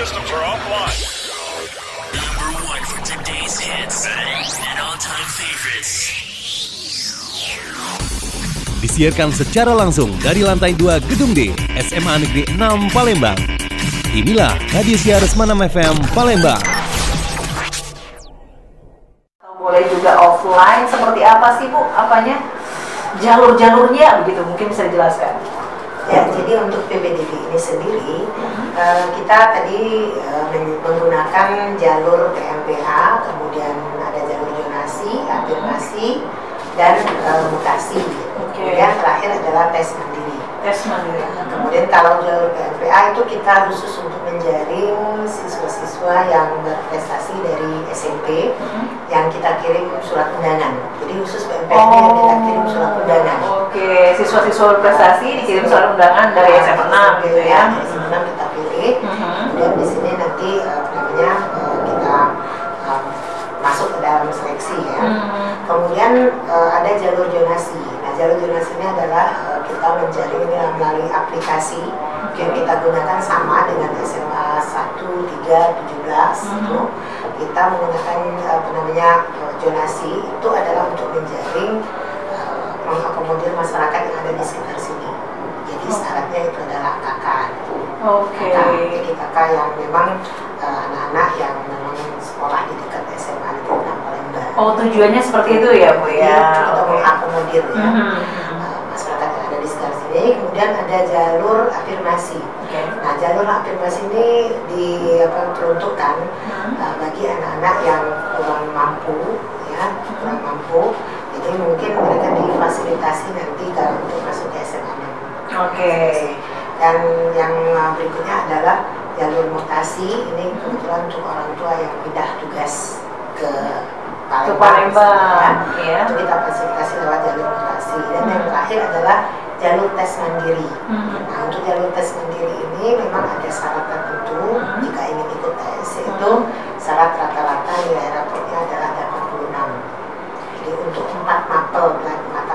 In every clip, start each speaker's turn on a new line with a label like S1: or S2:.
S1: systems are offline.
S2: Number one for today's hits and all-time favorites.
S3: Disiarkan secara langsung dari lantai 2 Gedung D, SMA Negeri 6 Palembang. Inilah Radio Siar Semanam FM Palembang.
S4: Boleh juga offline, seperti apa sih Bu? Apanya? Jalur-jalurnya begitu, mungkin bisa dijelaskan.
S5: Ya, jadi untuk PBDB ini sendiri, kita tadi menggunakan jalur PMPA, kemudian ada jalur zonasi, afirmasi, dan mutasi. Kemudian terakhir adalah tes mandiri.
S4: Tes mandiri.
S5: Kemudian kalau jalur PMPA itu kita khusus untuk menjaring siswa-siswa yang berprestasi dari SMP yang kita kirim surat undangan. Jadi khusus PMPA ini yang kita kirim surat undangan.
S4: Oke, siswa-siswa berprestasi dikirim surat undangan dari SMA 6 gitu ya.
S5: Dari SMA 6 kita pilih. Kemudian di sini nanti kita masuk ke dalam seleksi ya. Kemudian ada jalur zonasi. Nah, jalur zonasi ini adalah kita menjaring melalui aplikasi yang kita gunakan sama dengan SMA 1, 3, 17 itu. Kita menggunakan zonasi itu adalah untuk menjaring mengakomodir masyarakat yang ada di sekitar sini. Jadi syaratnya itu adalah KK. Jadi KK yang memang anak-anak yang memang sekolah di dekat SMA Negeri 6 Palembang.
S4: Oh, tujuannya seperti itu ya Bu ya?
S5: Untuk mengakomodir ya masyarakat yang ada di sekitar sini. Kemudian ada jalur afirmasi. Nah, jalur afirmasi ini diperuntukkan bagi anak-anak yang kurang mampu ya, kurang mampu. Jadi mungkin mereka difasilitasi nanti kalau untuk masuk ke SMA 6. Dan yang berikutnya adalah jalur mutasi. Ini kebetulan untuk orang tua yang pindah tugas ke Palembang
S4: ya.
S5: Itu kita fasilitasi lewat jalur mutasi. Dan yang terakhir adalah jalur tes mandiri. Nah, untuk jalur tes mandiri ini memang ada syarat tertentu jika ingin ikut tes, yaitu syarat rata-rata nilai raportnya adalah 86. Jadi untuk 4 mata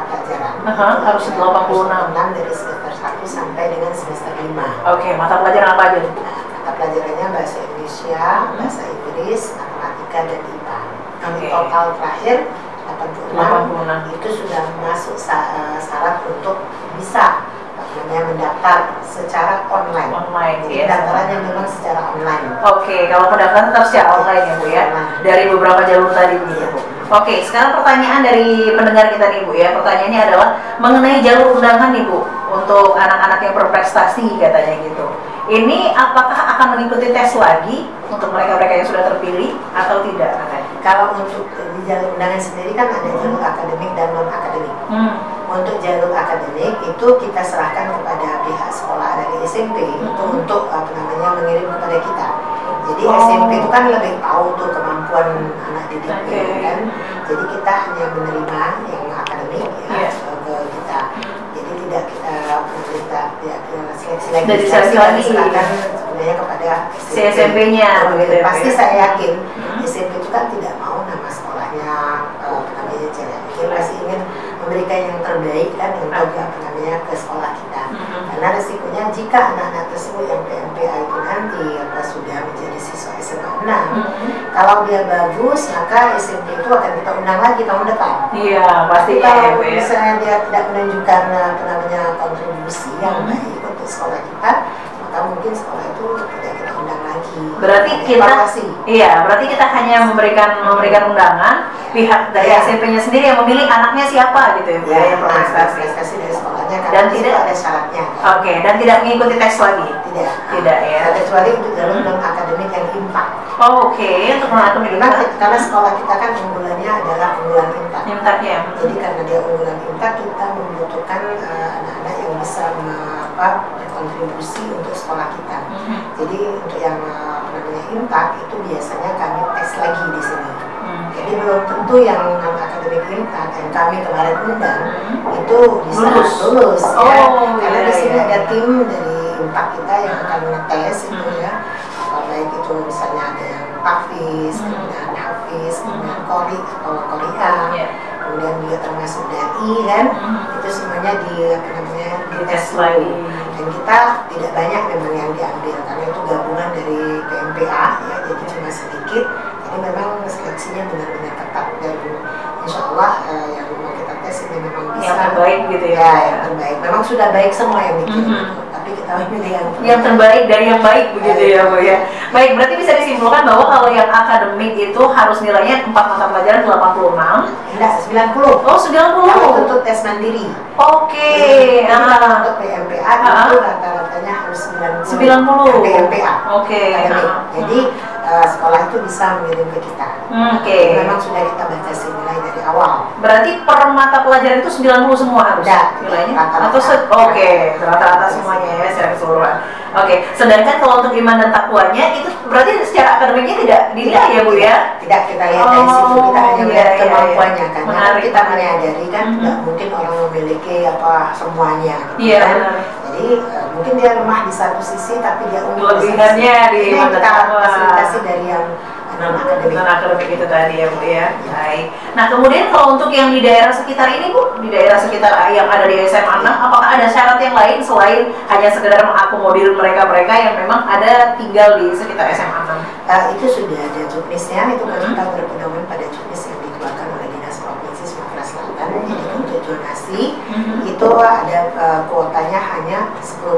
S5: pelajaran
S4: harus
S5: 86 dari semester 1 sampai dengan semester 5.
S4: Oke, mata pelajaran apa aja?
S5: Nah, mata pelajarannya bahasa Indonesia, bahasa Inggris, matematika, dan IPA. Total terakhir 86 itu sudah masuk syarat untuk bisa mendaftar secara online. Jadi pendaftarannya memang secara online.
S4: Oke, kalau pendaftaran tetap secara online ya Bu ya, dari beberapa jalur tadi Bu ya. Oke, sekarang pertanyaan dari pendengar kita nih Bu ya. Pertanyaannya adalah mengenai jalur undangan nih Bu untuk anak-anak yang berprestasi katanya gitu. Ini apakah akan mengikuti tes lagi untuk mereka-mereka yang sudah terpilih atau tidak?
S5: Kalau untuk di jalur undangan sendiri kan ada jalur akademik dan non akademik. Untuk jalur akademik itu kita serahkan kepada pihak sekolah dari SMP itu untuk mengirim kepada kita. Jadi SMP itu kan lebih tahu tuh kemampuan anak didiknya kan. Jadi kita hanya menerima yang akademik ya ke kita. Jadi tidak kita seleksi lagi, silakan sebenarnya kepada
S4: si SMP-nya.
S5: Pasti saya yakin SMP itu kan tidak mau nama sekolahnya jelek. Dia pasti ingin memberikan yang terbaik kan untuk ke sekolah kita. Karena resikonya jika anak-anak tersebut yang PMPA itu nanti sudah menjadi siswa SMA 6, kalau dia bagus maka SMP itu akan kita undang lagi tahun depan.
S4: Iya, pasti.
S5: Kalau misalnya dia tidak menunjukkan kontribusi yang baik untuk sekolah kita, maka mungkin sekolah itu tidak kita undang lagi.
S4: Berarti kita hanya memberikan undangan, pihak dari SMP-nya sendiri yang memilih anaknya siapa gitu ya Bu yang berprestasi
S5: dari sekolahnya
S4: dan tidak
S5: ada syaratnya.
S4: Dan tidak mengikuti tes lagi. Tidak ya.
S5: Kecuali untuk jalur non akademik yang impact.
S4: Untuk non akademik
S5: karena sekolah kita kan unggulannya adalah unggulan impact. Jadi karena dia unggulan impact, kita membutuhkan anak-anak yang bisa berkontribusi untuk sekolah kita. Jadi untuk yang impact itu biasanya kami tes lagi di sini. Jadi belum tentu yang non akademik impact yang kami kemarin undang itu bisa lulus karena di sini ada tim dari impact kita yang akan ngetes itu ya. Baik itu misalnya ada yang Hafiz, kemudian Hafiz, kemudian Kori atau Korea, kemudian juga termasuk DRI kan, itu semuanya dites lagi. Dan kita tidak banyak memang yang diambil karena itu gabungan dari PMK
S4: gitu ya.
S5: Ya, yang terbaik. Memang sudah baik semua yang dikirim, tapi kita memilih
S4: yang terbaik dari yang baik begitu ya Bu ya. Baik, berarti bisa disimpulkan bahwa kalau yang akademik itu harus nilainya 4 mata pelajaran 86.
S5: Enggak, 90.
S4: Oh, 90.
S5: Kalau untuk tes mandiri.
S4: Oke.
S5: Jadi kalau untuk PMPA itu rata-ratanya harus 90.
S4: 90.
S5: PMPA.
S4: Oke.
S5: Akademik. Jadi sekolah itu bisa mengirim ke kita.
S4: Oke.
S5: Memang sudah kita batasi nilai dari awal.
S4: Berarti per mata pelajaran itu 90 semua harus nilainya?
S5: Rata-rata.
S4: Atau rata-rata semuanya ya secara keseluruhan. Oke, sedangkan kalau untuk iman dan takwanya itu berarti secara akademiknya tidak dinilai ya Bu ya?
S5: Tidak, kita lihat dari situ, kita hanya melihat kemampuannya kan.
S4: Menarik.
S5: Kita menyadari kan tidak mungkin orang memiliki semuanya.
S4: Iya,
S5: kan?
S4: benar.
S5: Jadi mungkin dia lemah di satu sisi tapi dia unggul di satu sisi.
S4: Kelebihannya di
S5: Ini yang
S4: iman dan
S5: kita
S4: takwa.
S5: fasilitasi dari yang non-akademik.
S4: Non-akademik itu tadi ya Bu ya. Baik. Nah kemudian kalau untuk yang di daerah sekitar ini Bu, di daerah sekitar yang ada di SMA 6, apakah ada syarat yang lain selain hanya sekedar mengakomodir mereka-mereka yang memang ada tinggal di sekitar SMA 6?
S5: Itu sudah ada juknisnya, itu kan kita berpedoman pada juknis yang dikeluarkan oleh Dinas Provinsi Sumatera Selatan. Jadi untuk zonasi itu ada kuotanya hanya 10%.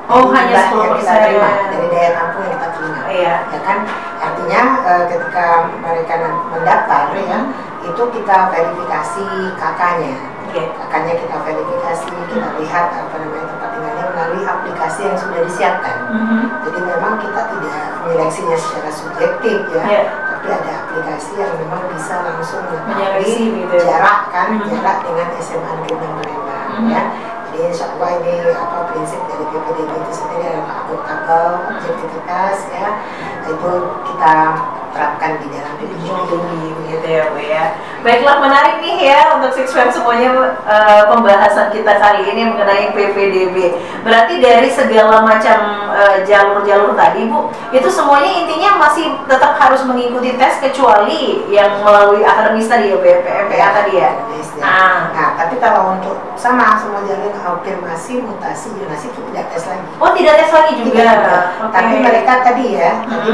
S4: Oh, hanya 10%
S5: yang kita terima dari daya tampung yang kita terima.
S4: Iya.
S5: Ya kan, artinya ketika mereka mendaftar ya, itu kita verifikasi kakaknya. Kakaknya kita verifikasi, kita lihat tempat tinggalnya melalui aplikasi yang sudah disiapkan. Jadi memang kita tidak menyeleksinya secara subjektif ya, tapi ada aplikasi yang memang bisa langsung mengetahui jarak jarak dengan SMA Negeri 6 Palembang ya. Jadi insya Allah ini prinsip dari PPDB itu sendiri adalah akuntabel, objektivitas ya, itu kita terapkan di dalam PPDB
S4: gitu ya Bu ya. Baiklah, menarik nih ya untuk Sixpem semuanya pembahasan kita kali ini mengenai PPDB. Berarti dari segala macam jalur-jalur tadi Bu, itu semuanya intinya masih tetap harus mengikuti tes kecuali yang melalui akademis tadi ya Bu ya, PMPA tadi ya.
S5: Nah, tapi kalau untuk semua jalur afirmasi, mutasi, zonasi itu tidak tes lagi.
S4: Oh, tidak tes lagi juga.
S5: Okay. Tapi mereka tadi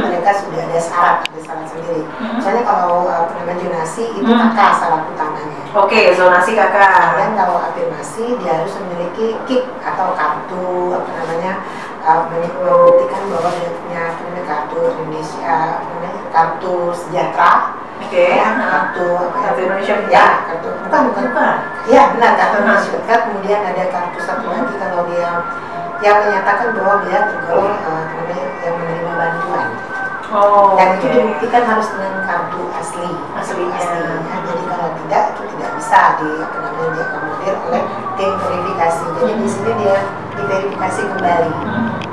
S5: mereka sudah ada syarat sendiri. Misalnya kalau zonasi itu kakak syarat utamanya.
S4: Oke, zonasi kakak.
S5: Dan kalau afirmasi dia harus memiliki KIK atau kartu membuktikan bahwa dia punya kartu Indonesia, kartu sejahtera.
S4: Oke.
S5: Kartu
S4: Indonesia
S5: ya, kartu bukan. Ya benar, kartu Indonesia. Kemudian ada kartu satu lagi kalau dia yang menyatakan bahwa dia tergolong yang menerima bantuan.
S4: Oh,
S5: dan itu dibuktikan harus dengan kartu asli. Ya, jadi kalau tidak itu tidak bisa diakomodir oleh tim verifikasi. Jadi di sini dia diverifikasi kembali.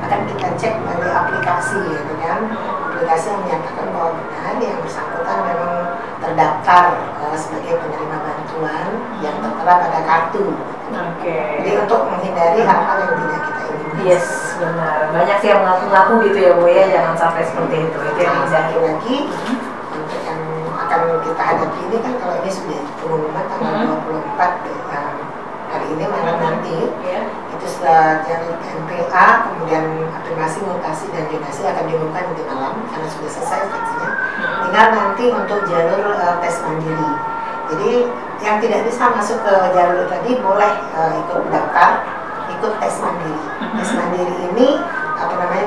S5: Akan kita cek melalui aplikasi gitu kan. Aplikasi yang menyatakan bahwa benar yang bersangkutan memang terdaftar sebagai penerima bantuan yang tertera pada kartu. Jadi untuk menghindari hal-hal yang tidak kita inginkan.
S4: Yes, benar. Banyak sih yang mengaku-ngaku gitu ya Bu ya, jangan sampai seperti itu. Itu yang dihindari
S5: lagi. Untuk yang akan kita hadapi ini kan kalau ini sudah pengumuman tanggal 24 hari ini malam nanti. Itu setelah jalur MPA, kemudian afirmasi, mutasi dan zonasi akan diumumkan nanti malam karena sudah selesai seleksinya. Tinggal nanti untuk jalur tes mandiri. Jadi yang tidak bisa masuk ke jalur tadi boleh ikut daftar, ikut tes mandiri. Tes mandiri ini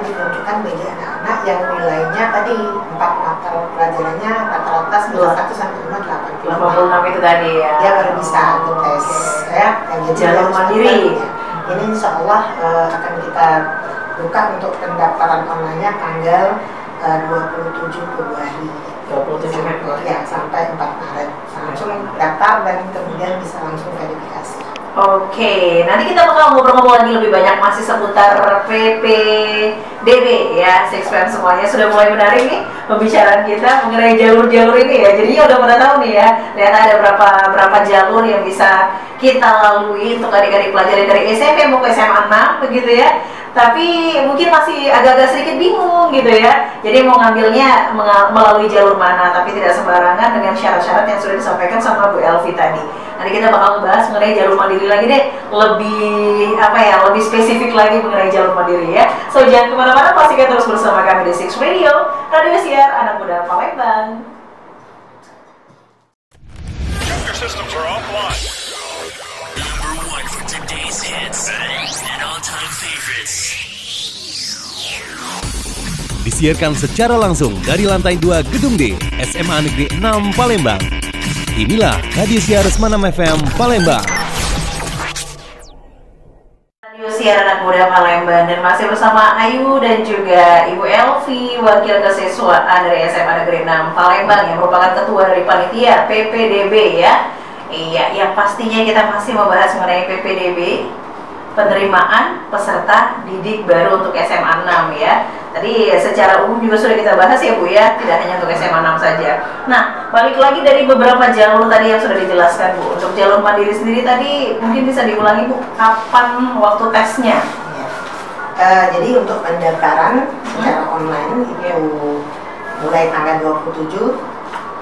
S5: diperuntukkan bagi anak-anak yang nilainya tadi 4 mata pelajarannya rata-rata 91 sampai 86
S4: itu tadi ya.
S5: Dia baru bisa ikut tes ya. Yang
S4: jalur mandiri.
S5: Ini insya Allah akan kita buka untuk pendaftaran online-nya tanggal 27 Februari.
S4: 27 Februari.
S5: Ya, sampai 4 Maret. Langsung daftar dan kemudian bisa langsung verifikasi.
S4: Oke, nanti kita bakal ngobrol-ngobrol lagi lebih banyak masih seputar PPDB ya. Sixpem semuanya sudah mulai menarik nih pembicaraan kita mengenai jalur-jalur ini ya. Jadinya udah pada tahu nih ya, ternyata ada berapa jalur yang bisa kita lalui untuk adik-adik pelajar dari SMP mau ke SMA 6 begitu ya. Tapi mungkin masih agak-agak sedikit bingung gitu ya. Jadi mau ngambilnya melalui jalur mana, tapi tidak sembarangan dengan syarat-syarat yang sudah disampaikan sama Bu Elvi tadi. Nanti kita bakal membahas mengenai jalur mandiri lagi deh, lebih spesifik lagi mengenai jalur mandiri ya. So jangan kemana-mana, pastikan terus bersama kami di Six Radio, Radio Siar Anak Muda Palembang.
S2: Your systems are offline. Number 1 for today's hits and all-time favorites.
S3: Disiarkan secara langsung dari lantai 2 Gedung D, SMA Negeri 6 Palembang. Inilah Radio Siar Semanam FM Palembang.
S4: Radio Siar Anak Muda Palembang, dan masih bersama Ayu dan juga Ibu Elvi, wakil kesiswaan dari SMA Negeri 6 Palembang yang merupakan ketua dari panitia PPDB ya. Iya, yang pastinya kita masih membahas mengenai PPDB, penerimaan peserta didik baru untuk SMA 6 ya. Tadi secara umum juga sudah kita bahas ya Bu ya, tidak hanya untuk SMA 6 saja. Nah, balik lagi dari beberapa jalur tadi yang sudah dijelaskan Bu. Untuk jalur mandiri sendiri tadi mungkin bisa diulangi Bu, kapan waktu tesnya?
S5: Ya. Jadi untuk pendaftaran secara online itu mulai tanggal 27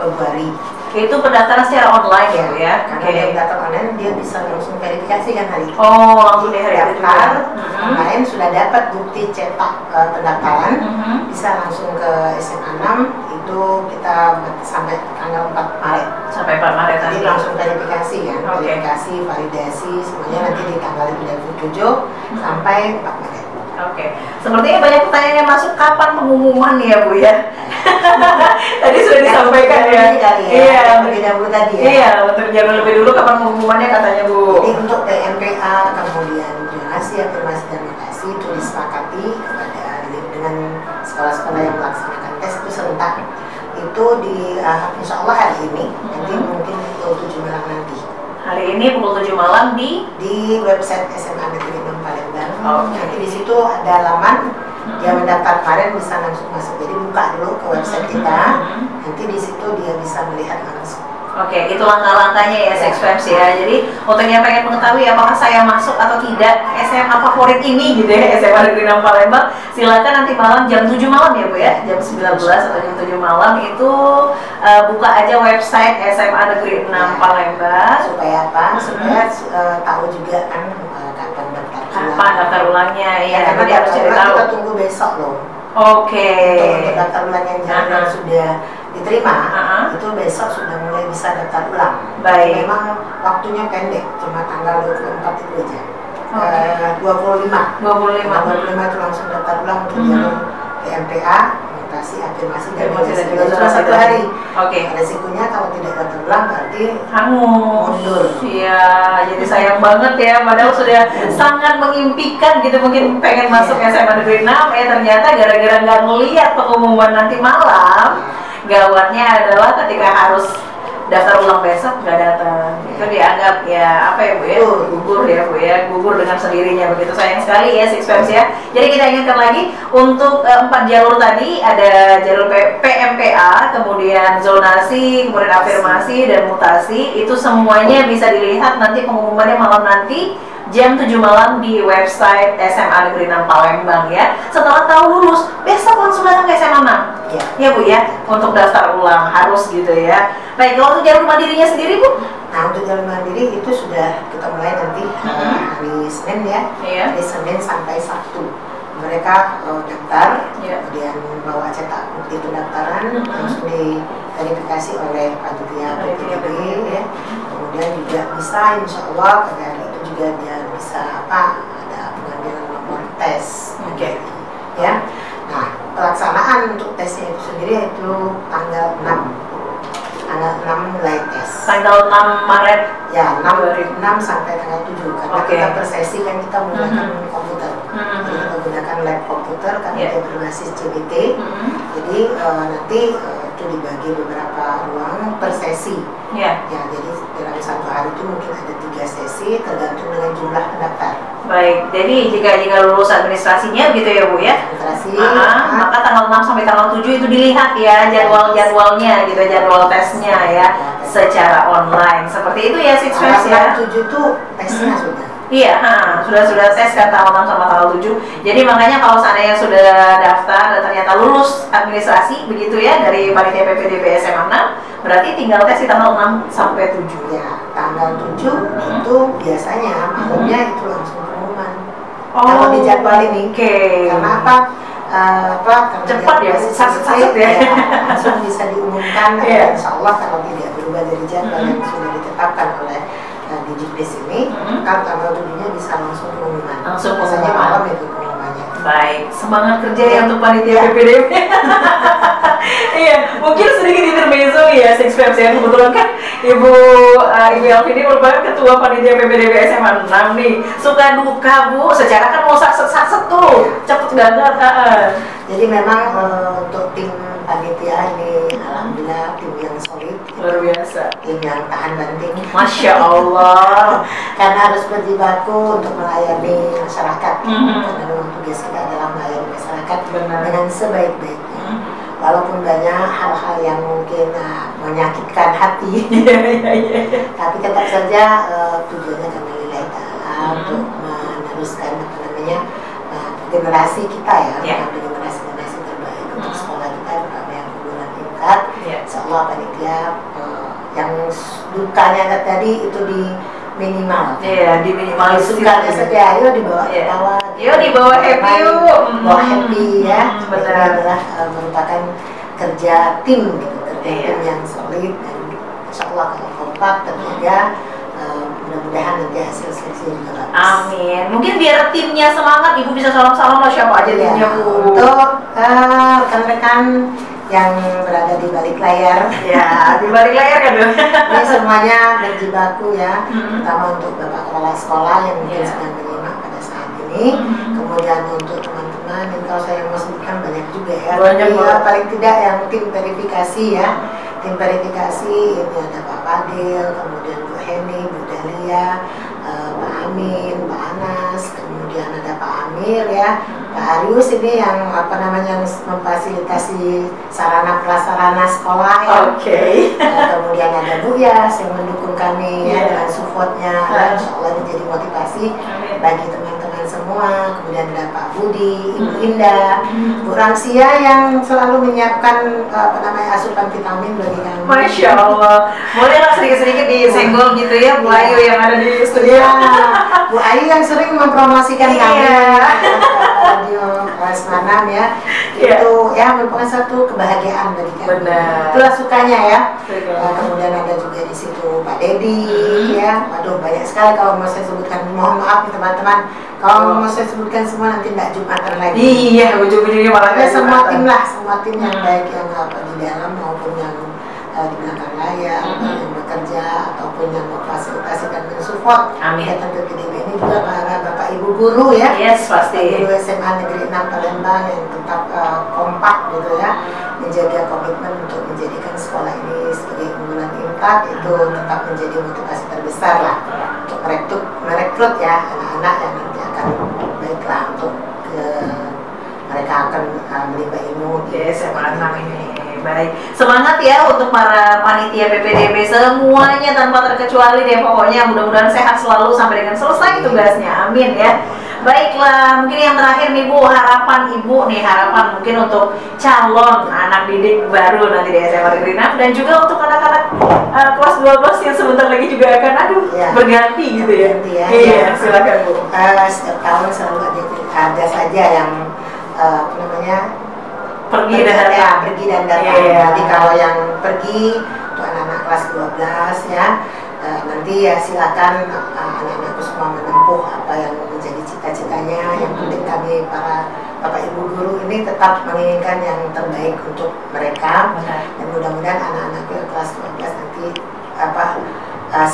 S5: Februari.
S4: Itu pendaftaran secara online ya Bu ya?
S5: Karena dia daftar online dia bisa langsung verifikasi kan hari itu.
S4: Oh, langsung di hari itu
S5: daftar. Kemarin sudah dapat bukti cetak pendaftaran, bisa langsung ke SMA 6 itu kita sampai tanggal 4 Maret.
S4: Sampai 4 Maret
S5: Jadi
S4: tadi.
S5: langsung verifikasi kan, verifikasi, validasi semuanya nanti di tanggal 27 sampai 4 Maret.
S4: Oke, sepertinya banyak pertanyaan yang masuk, kapan pengumuman ya Bu ya? Tadi sudah disampaikan ya.
S5: Iya, lebih dahulu tadi ya.
S4: Iya, untuk jadwal lebih dulu kapan pengumumannya katanya Bu.
S5: Jadi untuk PMPA kemudian zonasi, afirmasi dan mutasi itu disepakati dengan sekolah-sekolah yang melaksanakan tes itu serentak. Itu di insya Allah hari ini, nanti mungkin pukul 7 malam nanti.
S4: Hari ini pukul 7 malam di
S5: website SMA Negeri 6 Palembang.
S4: Oke.
S5: Nanti di situ ada laman yang mendaftar kemarin bisa langsung masuk. Jadi buka dulu ke website kita. Nanti di situ dia bisa melihat langsung.
S4: Oke, itu langkah-langkahnya ya, Six Fams ya. Jadi untuk yang pengen mengetahui apakah saya masuk atau tidak SMA favorit ini gitu ya, SMA Negeri 6 Palembang, silakan nanti malam jam 7 malam ya Bu ya, jam 19 atau jam 7 malam itu buka aja website SMA Negeri 6 Palembang.
S5: Supaya apa? Supaya tahu juga kan kapan daftar ulang.
S4: Kapan daftar ulangnya ya,
S5: Karena
S4: jadi harus cari tahu.
S5: kita tunggu besok loh.
S4: Oke.
S5: Untuk daftar ulang yang yang sudah diterima, itu besok sudah mulai bisa daftar ulang.
S4: Baik.
S5: Memang waktunya pendek, cuma tanggal 24 itu aja. 25 itu langsung daftar ulang untuk jalur PMPA, mutasi, afirmasi dan
S4: juga
S5: cuma 1 hari.
S4: Oke.
S5: Resikonya kalau tidak daftar ulang berarti
S4: mundur. Iya, jadi sayang banget ya, padahal sudah sangat mengimpikan gitu, mungkin pengen masuk SMA Negeri 6, ternyata gara-gara nggak ngeliat pengumuman nanti malam, gawatnya adalah ketika harus daftar ulang besok nggak datang. Itu dianggap ya apa ya Bu ya, gugur ya Bu ya, gugur dengan sendirinya, begitu sayang sekali ya Six Fams ya. Jadi kita ingatkan lagi untuk 4 jalur tadi, ada jalur PMPA, kemudian zonasi, kemudian afirmasi dan mutasi, itu semuanya bisa dilihat nanti pengumumannya malam nanti jam 7 malam di website SMA Negeri 6 Palembang ya. Setelah tahu lulus, besok langsung datang ke SMA 6 ya Bu ya, untuk daftar ulang harus gitu ya. Baik, kalau untuk jalur mandirinya sendiri Bu?
S5: Nah, untuk jalur mandiri itu sudah kita mulai nanti hari Senin ya, dari Senin sampai Sabtu. Mereka daftar, kemudian bawa cetak bukti pendaftaran, langsung diverifikasi oleh panitia PPDB ya. Kemudian juga bisa, insya Allah pada hari itu juga dia bisa ada pengambilan nomor tes. Ya. Nah, pelaksanaan untuk tesnya itu sendiri itu tanggal 6 mulai tes.
S4: Tanggal 6 Maret
S5: ya, 6 sampai tanggal 7 karena kita per sesi kan kita menggunakan komputer. Jadi kita menggunakan lab komputer karena dia berbasis CBT. Jadi nanti itu dibagi beberapa ruang per sesi. Ya, jadi dalam 1 hari itu mungkin ada 3 sesi tergantung dengan jumlah pendaftar.
S4: Baik, jadi jika lulus administrasinya gitu ya Bu ya?
S5: Administrasi,
S4: maka tanggal 6 sampai tanggal 7 itu dilihat ya jadwalnya gitu, jadwal tesnya ya secara online. Seperti itu ya Six Fams ya.
S5: Tanggal 7 itu tesnya sudah.
S4: Iya, sudah tes kan tanggal 6 sama tanggal 7. Jadi makanya kalau seandainya sudah daftar dan ternyata lulus administrasi begitu ya dari panitia PPDB SMA 6, berarti tinggal tes di tanggal 6 sampai 7.
S5: Ya, tanggal 7 itu biasanya malamnya itu langsung pengumuman. Kalau dijadwal ini, karena apa? Karena
S4: cepat ya, sasut ya.
S5: Langsung bisa diumumkan. Insya Allah kalau tidak berubah dari jadwal yang sudah ditetapkan oleh digit di sini, kan tanggal 7-nya bisa langsung pengumuman.
S4: Langsung
S5: Biasanya
S4: pengumuman.
S5: malam itu pengumumannya.
S4: Baik, semangat kerja ya untuk panitia PPDB. Iya, mungkin sedikit intermezzo ya, Six Fam ya. Kebetulan kan Ibu Elvi ini merupakan ketua panitia PPDB SMA 6 nih. Suka duka Bu, secara kan mau sakset tuh, cepet banget.
S5: Jadi memang untuk tim panitia ini alhamdulillah tim yang solid,
S4: Luar biasa.
S5: tim yang tahan banting.
S4: Masya Allah.
S5: Karena harus berjibaku untuk melayani masyarakat. Karena memang tugas kita adalah melayani masyarakat
S4: Benar.
S5: dengan sebaik-baiknya. Walaupun banyak hal-hal yang mungkin menyakitkan hati, tapi tetap saja tujuannya karena lillahi ta'ala untuk meneruskan generasi kita ya, mengambil generasi terbaik untuk sekolah kita terutama yang unggulan tingkat. Insyaallah panitia yang dukanya tadi itu di minimal.
S4: Iya, di minimal
S5: Sukanya saja, ayo dibawa ke bawah.
S4: Yuk dibawa happy yuk.
S5: Bawa happy ya.
S4: Benar.
S5: Ini adalah merupakan kerja tim gitu, kerja tim yang solid dan insyaallah kalau kompak terjaga, mudah-mudahan nanti hasil seleksi juga bagus.
S4: Amin. Mungkin biar timnya semangat, Ibu bisa salam-salam lah siapa aja timnya Bu.
S5: Untuk rekan-rekan yang berada di balik layar,
S4: Ya, di balik layar kan dong.
S5: ini semuanya berjibaku ya, pertama untuk Bapak Kepala Sekolah yang mungkin sedang menyimak pada saat ini, kemudian untuk teman-teman yang kalau saya mau sebutkan banyak juga ya,
S4: Banyak
S5: tapi
S4: banget.
S5: paling tidak yang tim verifikasi ya, tim verifikasi ini ada Pak Fadil, kemudian Bu Heni, Bu Dahlia, Pak Amin, Pak Anas, kemudian ada Pak Amir ya, Pak Arius ini yang memfasilitasi sarana prasarana sekolah ya.
S4: Oke.
S5: Kemudian ada Bu Yas yang mendukung kami ya dengan supportnya, dan insyaallah ini jadi motivasi bagi teman-teman semua. Kemudian ada Pak Budi, Ibu Indah, Bu Ramsia yang selalu menyiapkan asupan vitamin bagi kami.
S4: Masya Allah. Boleh lah sedikit-sedikit disenggol gitu ya Bu Ayu yang ada di studio.
S5: Ya, Bu Ayu yang sering mempromosikan kami radio Prasmanan ya. Itu ya merupakan satu kebahagiaan bagi kami.
S4: Benar.
S5: Itulah sukanya ya. Kemudian ada juga di situ Pak Dedi ya. Waduh banyak sekali kalau mau saya sebutkan. Mohon maaf nih teman-teman. Kalau mau saya sebutkan semua nanti tidak Jumatan lagi.
S4: Iya, ujung-ujungnya malah
S5: Ya, semua tim lah, semua tim yang baik yang di dalam maupun yang di belakang layar, yang bekerja ataupun yang memfasilitasi dan mensupport kegiatan PPDB ini juga para Bapak Ibu guru ya.
S4: Yes, pasti.
S5: Guru SMA Negeri 6 Palembang yang tetap kompak gitu ya, menjaga komitmen untuk menjadikan sekolah ini sebagai unggulan IMPAK, itu tetap menjadi motivasi terbesar lah untuk merekrut ya anak-anak yang nanti akan baiklah untuk mereka akan menimba ilmu di SMA 6 ini.
S4: Baik, semangat ya untuk para panitia PPDB semuanya tanpa terkecuali deh, pokoknya mudah-mudahan sehat selalu sampai dengan selesai tugasnya, amin ya. Baiklah, mungkin yang terakhir nih Bu, harapan Ibu nih, harapan mungkin untuk calon anak didik baru nanti di SMA Negeri 6 dan juga untuk anak-anak kelas 12 yang sebentar lagi juga akan berganti gitu ya. Iya, silakan Bu.
S5: Setiap tahun selalu ada saja yang pergi dan datang. Jadi kalau yang pergi untuk anak-anak kelas 12 ya, nanti ya silakan anak-anakku semua menempuh apa yang menjadi cita-citanya. Yang penting kami para Bapak Ibu guru ini tetap menginginkan yang terbaik untuk mereka. Dan mudah-mudahan anak-anakku yang kelas 12 nanti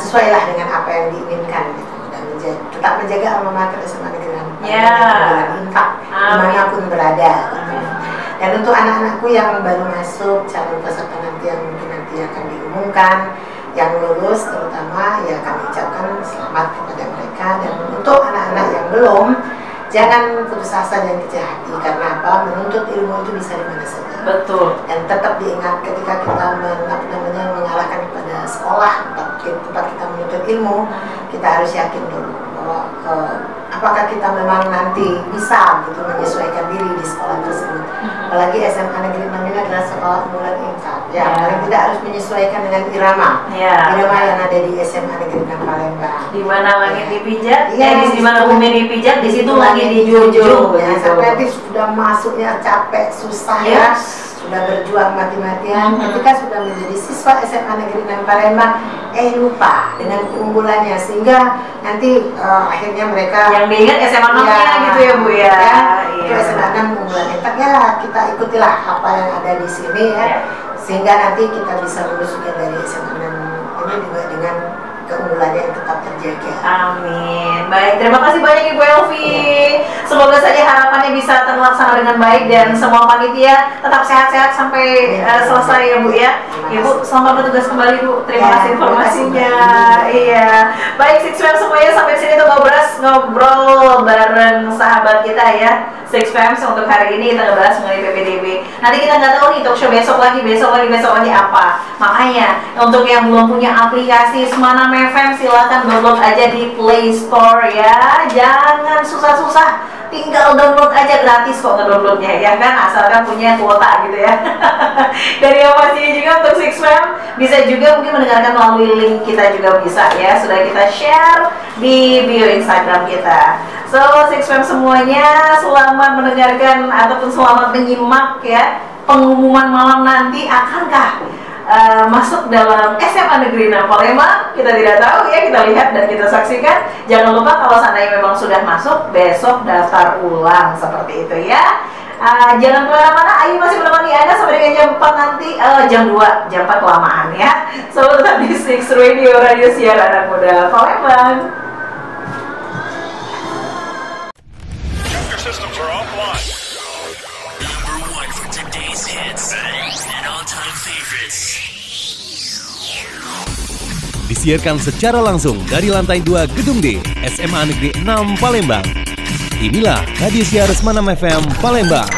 S5: sesuailah dengan apa yang diinginkan gitu. Dan tetap menjaga alma mater SMA Negeri 6 dimanapun berada gitu. Dan untuk anak-anakku yang baru masuk, calon peserta nanti yang mungkin nanti akan diumumkan, yang lulus terutama ya kami ucapkan selamat kepada mereka. Dan untuk anak-anak yang belum, jangan putus asa dan kecil hati, karena apa? Menuntut ilmu itu bisa di mana saja.
S4: Betul.
S5: Dan tetap diingat ketika kita mengarahkan kepada sekolah, tempat kita menuntut ilmu, kita harus yakin dulu bahwa apakah kita memang nanti bisa gitu menyesuaikan diri di sekolah tersebut. Apalagi SMA Negeri 6 ini adalah sekolah unggulan IMPAK. Ya, paling tidak harus menyesuaikan dengan irama yang ada di SMA Negeri 6 Palembang.
S4: Di mana langit dipijak, di mana bumi dipijak, di situ langit dijunjung.
S5: Ya, sampai nanti sudah masuknya capek, susah ya. sudah berjuang mati-matian, ketika sudah menjadi siswa SMA Negeri 6 Palembang, lupa dengan keunggulannya, sehingga nanti akhirnya mereka
S4: yang diingat SMA 6-nya gitu ya Bu ya.
S5: Itu SMA 6 keunggulan Tapi ya kita ikutilah apa yang ada di sini ya, sehingga nanti kita bisa lulus juga dari SMA 6 ini juga dengan keunggulannya yang tetap terjaga.
S4: Amin. Baik, terima kasih banyak Ibu Elvi. Semoga saja harapannya bisa terlaksana dengan baik dan semua panitia tetap sehat-sehat sampai selesai ya Bu ya. Ibu selamat bertugas kembali Bu. Terima kasih informasinya. Iya. Baik, Six Fam semuanya, sampai sini tuh ngobrol bareng sahabat kita ya. Six Fam untuk hari ini kita ngebahas mengenai PPDB. Nanti kita nggak tahu nih talk show besok lagi apa. Makanya untuk yang belum punya aplikasi Semanam FM, silakan download aja di Play Store ya. Jangan susah-susah, tinggal download aja, gratis kok ngedownloadnya ya kan, asalkan punya kuota gitu ya. Dari yang pastinya juga untuk Six Fam bisa juga mungkin mendengarkan melalui link kita juga bisa ya, sudah kita share di bio Instagram kita. So Six Fam semuanya, selamat mendengarkan ataupun selamat menyimak ya pengumuman malam nanti. Akankah masuk dalam SMA Negeri 6 Palembang? Kita tidak tahu ya, kita lihat dan kita saksikan. Jangan lupa kalau seandainya memang sudah masuk, besok daftar ulang seperti itu ya. Jangan kemana-mana, Ayu masih menemani Anda sampai dengan jam 4 nanti, jam 2, jam 4 kelamaan ya. So tetap di Six Radio, radio siar anak muda Palembang.
S2: Systems are offline. Number 1 for today's hits and all-time favorites.
S3: Disiarkan secara langsung dari lantai 2 Gedung D, SMA Negeri 6 Palembang. Inilah Radio Siar Semanam FM Palembang.